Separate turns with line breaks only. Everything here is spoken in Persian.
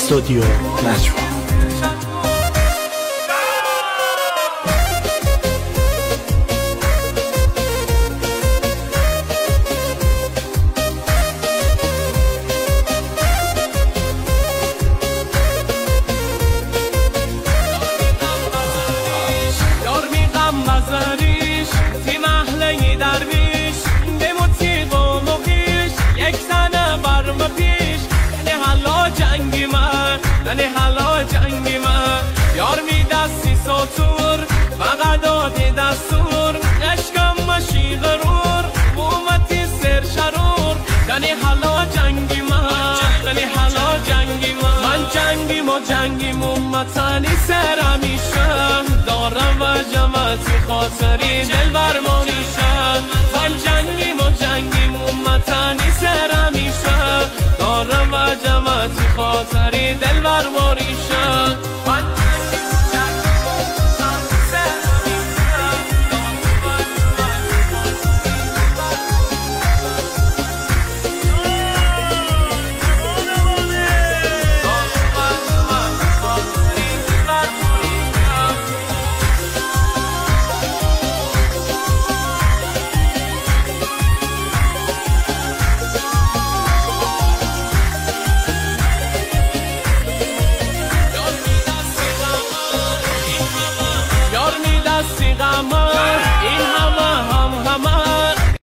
استودیو نجوا.
یعنی حالا جنگی من یار می دستی ساتور فقط دادی دستور عشقم مشی غرور قومتی سر شرور یعنی حالا جنگی من یعنی حالا جنگی من جنگیم و جنگیم امتنی سر همیشه دارم و جمعتی خاطری دل برمانیشه من جنگیم و جنگیم امتنی سر همیشه دارم و جمعتی خاطری دل برمانیشه